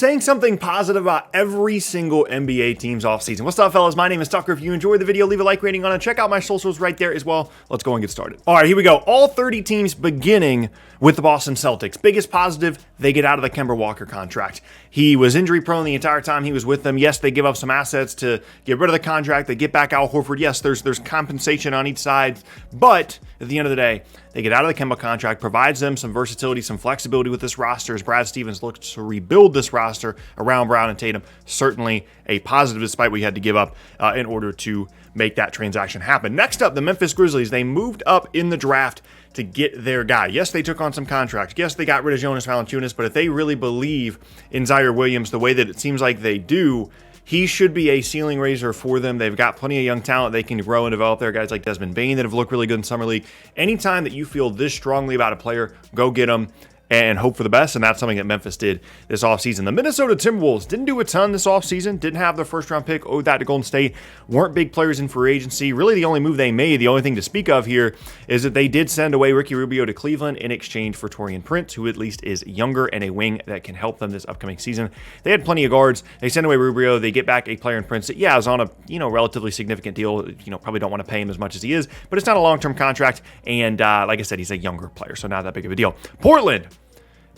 saying something positive about every single NBA team's offseason. What's up, fellas? My name is Tucker. If you enjoyed the video, leave a like rating on it. Check out my socials right there as well. Let's go and get started. All right, here we go. All 30 teams beginning with the Boston Celtics. Biggest positive, they get out of the Kemba Walker contract. He was injury prone the entire time he was with them. Yes, they give up some assets to get rid of the contract. They get back Al Horford. Yes, there's compensation on each side. But at the end of the day, they get out of the Kemba contract, provides them some versatility, some flexibility with this roster as Brad Stevens looks to rebuild this roster around Brown and Tatum. Certainly a positive despite what he had to give up in order to make that transaction happen. Next up, the Memphis Grizzlies. They moved up in the draft to get their guy. Yes, they took on some contracts. Yes, they got rid of Jonas Valanciunas, but if they really believe in Zaire Williams the way that it seems like they do, he should be a ceiling raiser for them. They've got plenty of young talent they can grow and develop there. Guys like Desmond Bane that have looked really good in Summer League. Anytime that you feel this strongly about a player, go get them and hope for the best, and that's something that Memphis did this offseason. The Minnesota Timberwolves didn't do a ton this offseason, didn't have their first-round pick, owed that to Golden State, weren't big players in free agency. Really the only move they made, the only thing to speak of here, is that they did send away Ricky Rubio to Cleveland in exchange for Taurean Prince, who at least is younger and a wing that can help them this upcoming season. They had plenty of guards. They send away Rubio. They get back a player in Prince that, yeah, is on a relatively significant deal. Probably don't want to pay him as much as he is, but it's not a long-term contract, and like I said, he's a younger player, so not that big of a deal. Portland.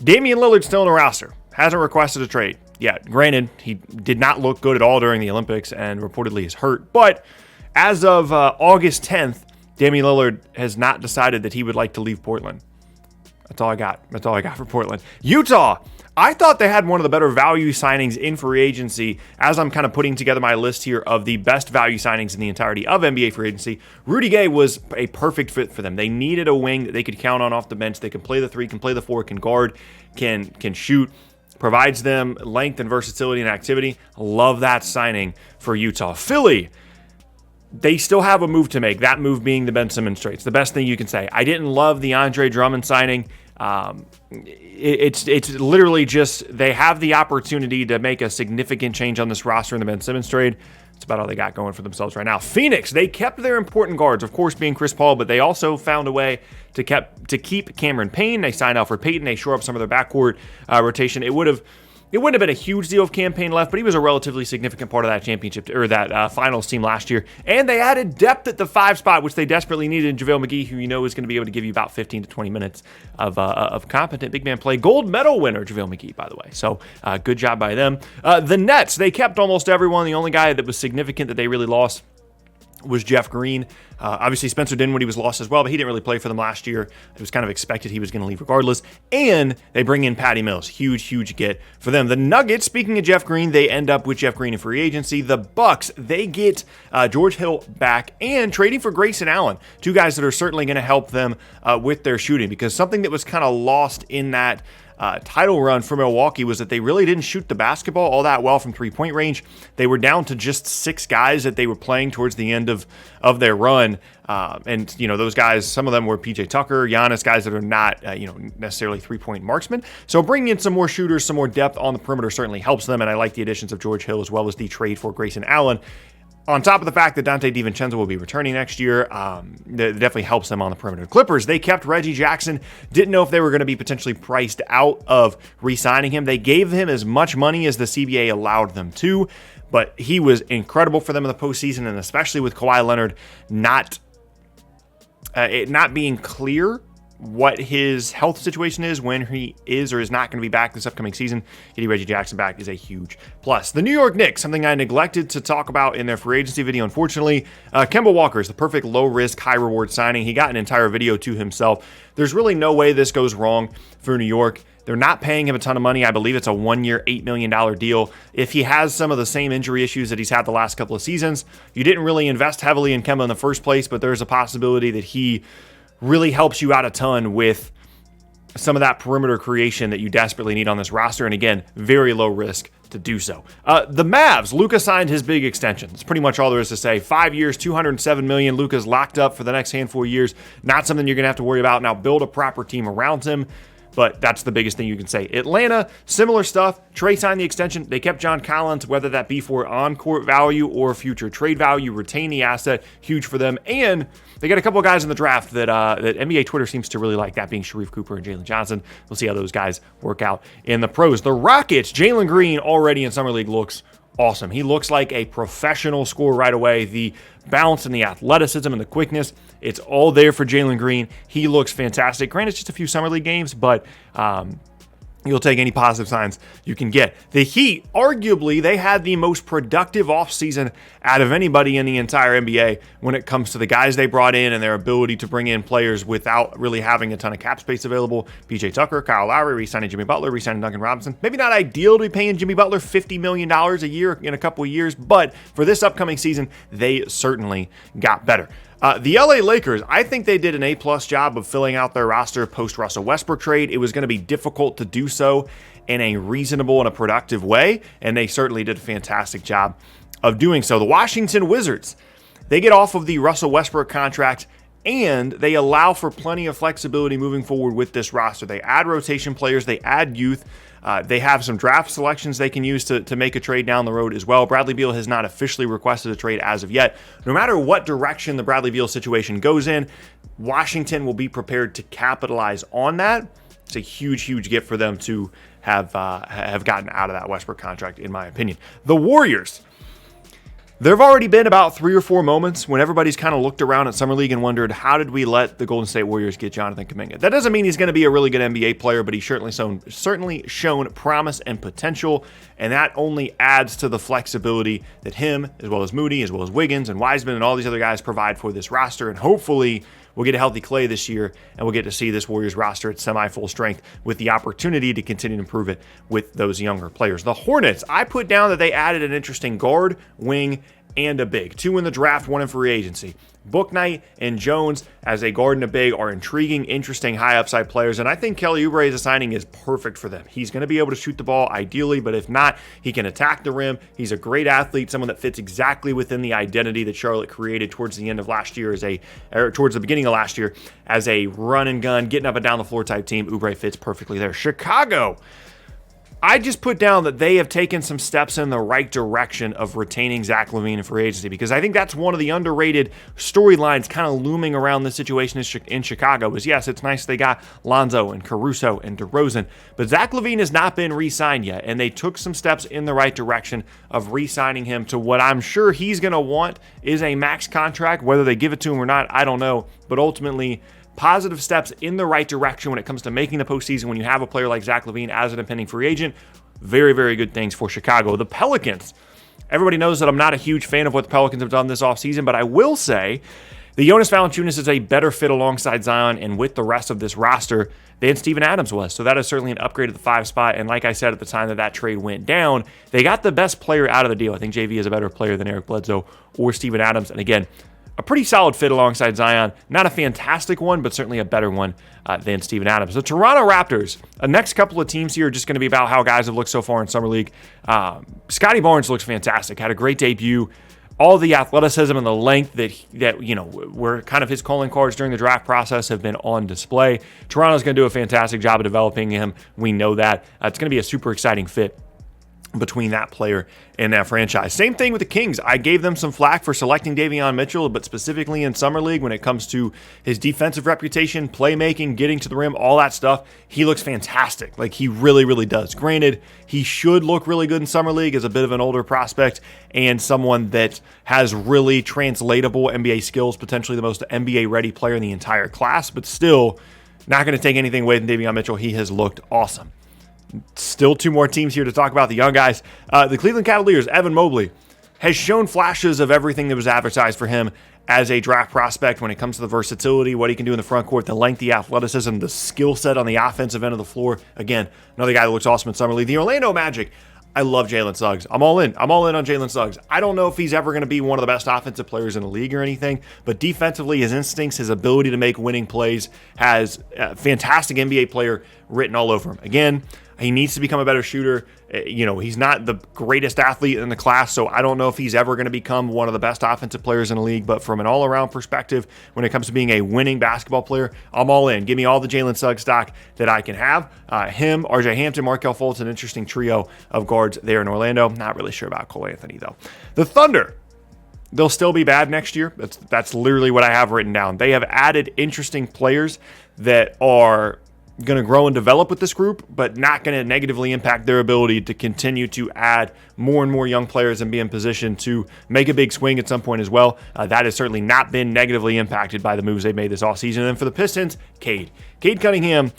Damian Lillard's still in the roster. Hasn't requested a trade yet. Granted, he did not look good at all during the Olympics and reportedly is hurt. But as of August 10th, Damian Lillard has not decided that he would like to leave Portland. That's all I got. That's all I got for Portland. Utah. I thought they had one of the better value signings in free agency as I'm kind of putting together my list here of the best value signings in the entirety of NBA free agency. Rudy Gay was a perfect fit for them. They needed a wing that they could count on off the bench. They can play the three, can play the four, can guard, can shoot, provides them length and versatility and activity. Love that signing for Utah. Philly. They still have a move to make, that move being the Ben Simmons trade. It's the best thing you can say. I didn't love the Andre Drummond signing. It's literally just they have the opportunity to make a significant change on this roster in the Ben Simmons trade. That's about all they got going for themselves right now. Phoenix, they kept their important guards, of course, being Chris Paul, but they also found a way to keep Cameron Payne. They signed Alfred Payton. They shore up some of their backcourt rotation. It wouldn't have been a huge deal if Cam Payne left, but he was a relatively significant part of that championship or that finals team last year. And they added depth at the 5 spot, which they desperately needed in JaVale McGee, who is going to be able to give you about 15 to 20 minutes of competent big man play. Gold medal winner JaVale McGee, by the way. So good job by them. The Nets, they kept almost everyone. The only guy that was significant that they really lost was Jeff Green. Obviously, Spencer Dinwiddie was lost as well, but he didn't really play for them last year. It was kind of expected he was going to leave regardless. And they bring in Patty Mills. Huge get for them. The Nuggets, speaking of Jeff Green, they end up with Jeff Green in free agency. The Bucks, they get George Hill back and trading for Grayson Allen. Two guys that are certainly going to help them with their shooting, because something that was kind of lost in that title run for Milwaukee was that they really didn't shoot the basketball all that well from three-point range. They were down to just 6 guys that they were playing towards the end of their run. And those guys, some of them were PJ Tucker, Giannis, guys that are not, necessarily three-point marksmen. So bringing in some more shooters, some more depth on the perimeter certainly helps them. And I like the additions of George Hill as well as the trade for Grayson Allen. On top of the fact that Dante DiVincenzo will be returning next year, that definitely helps them on the perimeter. Clippers, they kept Reggie Jackson. Didn't know if they were going to be potentially priced out of re-signing him. They gave him as much money as the CBA allowed them to, but he was incredible for them in the postseason, and especially with Kawhi Leonard not being clear what his health situation is, when he is or is not going to be back this upcoming season. Getting Reggie Jackson back is a huge plus. The New York Knicks, something I neglected to talk about in their free agency video, unfortunately. Kemba Walker is the perfect low-risk, high-reward signing. He got an entire video to himself. There's really no way this goes wrong for New York. They're not paying him a ton of money. I believe it's a 1-year, $8 million deal. If he has some of the same injury issues that he's had the last couple of seasons, you didn't really invest heavily in Kemba in the first place, but there's a possibility that he really helps you out a ton with some of that perimeter creation that you desperately need on this roster. And again, very low risk to do so. The Mavs, Luka signed his big extension. That's pretty much all there is to say. 5 years, $207 million. Luka's locked up for the next handful of years. Not something you're going to have to worry about. Now build a proper team around him. but that's the biggest thing you can say. Atlanta, similar stuff. Trey signed the extension. They kept John Collins, whether that be for on-court value or future trade value, retain the asset, huge for them. And they got a couple of guys in the draft that NBA Twitter seems to really like, that being Sharif Cooper and Jalen Johnson. We'll see how those guys work out in the pros. The Rockets, Jalen Green already in Summer League looks awesome. He looks like a professional scorer right away. The balance and the athleticism and the quickness, it's all there for Jalen Green. He looks fantastic. Granted, it's just a few Summer League games, but you'll take any positive signs you can get. The Heat, arguably, they had the most productive offseason out of anybody in the entire NBA when it comes to the guys they brought in and their ability to bring in players without really having a ton of cap space available. PJ Tucker, Kyle Lowry, re-signing Jimmy Butler, re-signing Duncan Robinson. Maybe not ideal to be paying Jimmy Butler $50 million a year in a couple of years, but for this upcoming season, they certainly got better. The LA Lakers, I think they did an A-plus job of filling out their roster post-Russell Westbrook trade. It was going to be difficult to do so in a reasonable and a productive way, and they certainly did a fantastic job of doing so. The Washington Wizards, they get off of the Russell Westbrook contract, and they allow for plenty of flexibility moving forward with this roster. They add rotation players, they add youth. They have some draft selections they can use to make a trade down the road as well. Bradley Beal has not officially requested a trade as of yet. No matter what direction the Bradley Beal situation goes in, Washington will be prepared to capitalize on that. It's a huge, huge gift for them to have gotten out of that Westbrook contract, in my opinion. The Warriors. There have already been about 3 or 4 moments when everybody's kind of looked around at Summer League and wondered, how did we let the Golden State Warriors get Jonathan Kuminga? That doesn't mean he's going to be a really good NBA player, but he's certainly shown promise and potential, and that only adds to the flexibility that him, as well as Moody, as well as Wiggins and Wiseman and all these other guys provide for this roster, and hopefully we'll get a healthy Clay this year, and we'll get to see this Warriors roster at semi-full strength with the opportunity to continue to improve it with those younger players. The Hornets, I put down that they added an interesting guard, wing, and a big. 2 in the draft, 1 in free agency. Bouknight and Jones as a guard and a big are intriguing, interesting, high upside players, and I think Kelly Oubre as a signing is perfect for them. He's going to be able to shoot the ball ideally, but if not, he can attack the rim. He's a great athlete, someone that fits exactly within the identity that Charlotte created towards the end of last year towards the beginning of last year as a run and gun, getting up and down the floor type team. Oubre fits perfectly there. Chicago. I just put down that they have taken some steps in the right direction of retaining Zach LaVine in free agency, because I think that's one of the underrated storylines kind of looming around the situation in Chicago is, yes, it's nice they got Lonzo and Caruso and DeRozan, but Zach LaVine has not been re-signed yet, and they took some steps in the right direction of re-signing him to what I'm sure he's going to want is a max contract. Whether they give it to him or not, I don't know, but ultimately positive steps in the right direction when it comes to making the postseason when you have a player like Zach LaVine as an impending free agent. Very, very good things for Chicago. The Pelicans. Everybody knows that I'm not a huge fan of what the Pelicans have done this offseason, but I will say the Jonas Valanciunas is a better fit alongside Zion and with the rest of this roster than Steven Adams was. So that is certainly an upgrade at the 5 spot. And like I said at the time that trade went down, they got the best player out of the deal. I think JV is a better player than Eric Bledsoe or Steven Adams. And again, a pretty solid fit alongside Zion. Not a fantastic one, but certainly a better one than Steven Adams. The Toronto Raptors, the next couple of teams here are just going to be about how guys have looked so far in Summer League. Scottie Barnes looks fantastic. Had a great debut. All the athleticism and the length that were kind of his calling cards during the draft process have been on display. Toronto's going to do a fantastic job of developing him. We know that. It's going to be a super exciting fit between that player and that franchise. Same thing with the Kings. I gave them some flack for selecting Davion Mitchell, but specifically in Summer League when it comes to his defensive reputation, playmaking, getting to the rim, all that stuff, he looks fantastic. Like, he really, really does. Granted, he should look really good in Summer League as a bit of an older prospect and someone that has really translatable NBA skills, potentially the most NBA-ready player in the entire class, but still not going to take anything away from Davion Mitchell. He has looked awesome. Still 2 more teams here to talk about, the young guys. The Cleveland Cavaliers, Evan Mobley, has shown flashes of everything that was advertised for him as a draft prospect when it comes to the versatility, what he can do in the front court, the length, the athleticism, the skill set on the offensive end of the floor. Again, another guy that looks awesome in Summer League. The Orlando Magic, I love Jalen Suggs. I'm all in. I'm all in on Jalen Suggs. I don't know if he's ever going to be one of the best offensive players in the league or anything, but defensively, his instincts, his ability to make winning plays, has a fantastic NBA player written all over him. Again, He needs to become a better shooter. You know, he's not the greatest athlete in the class, so I don't know if he's ever going to become one of the best offensive players in the league. But from an all-around perspective, when it comes to being a winning basketball player, I'm all in. Give me all the Jalen Suggs stock that I can have. Him, RJ Hampton, Markelle Fultz, an interesting trio of guards there in Orlando. Not really sure about Cole Anthony, though. The Thunder, they'll still be bad next year. That's literally what I have written down. They have added interesting players that are going to grow and develop with this group, but not going to negatively impact their ability to continue to add more and more young players and be in position to make a big swing at some point as well. That has certainly not been negatively impacted by the moves they've made this offseason. And then for the Pistons, Cade Cunningham,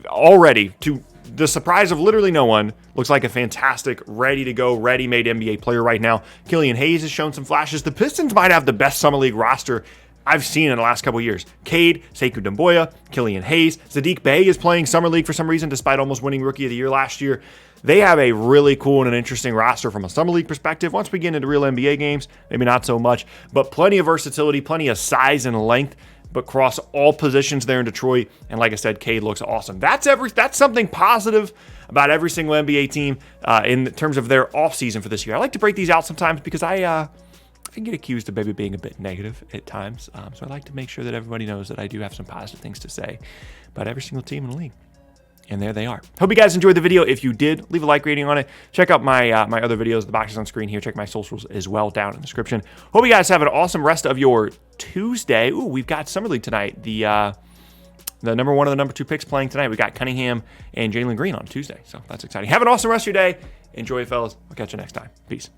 already, to the surprise of literally no one, looks like a fantastic, ready-to-go, ready-made NBA player right now. Killian Hayes has shown some flashes. The Pistons might have the best Summer League roster I've seen in the last couple of years. Cade, Sekou Doumbouya, Killian Hayes. Sadiq Bey is playing Summer League for some reason, despite almost winning Rookie of the Year last year. They have a really cool and an interesting roster from a Summer League perspective. Once we get into real NBA games, maybe not so much, but plenty of versatility, plenty of size and length, but cross all positions there in Detroit. And like I said, Cade looks awesome. That's something positive about every single NBA team in terms of their offseason for this year. I like to break these out sometimes because I can get accused of maybe being a bit negative at times. So I like to make sure that everybody knows that I do have some positive things to say about every single team in the league. And there they are. Hope you guys enjoyed the video. If you did, leave a like rating on it. Check out my my other videos. The box is on screen here. Check my socials as well down in the description. Hope you guys have an awesome rest of your Tuesday. Ooh, we've got Summer League tonight. The number 1 and the number 2 picks playing tonight. We got Cunningham and Jalen Green on Tuesday. So that's exciting. Have an awesome rest of your day. Enjoy it, fellas. I'll catch you next time. Peace.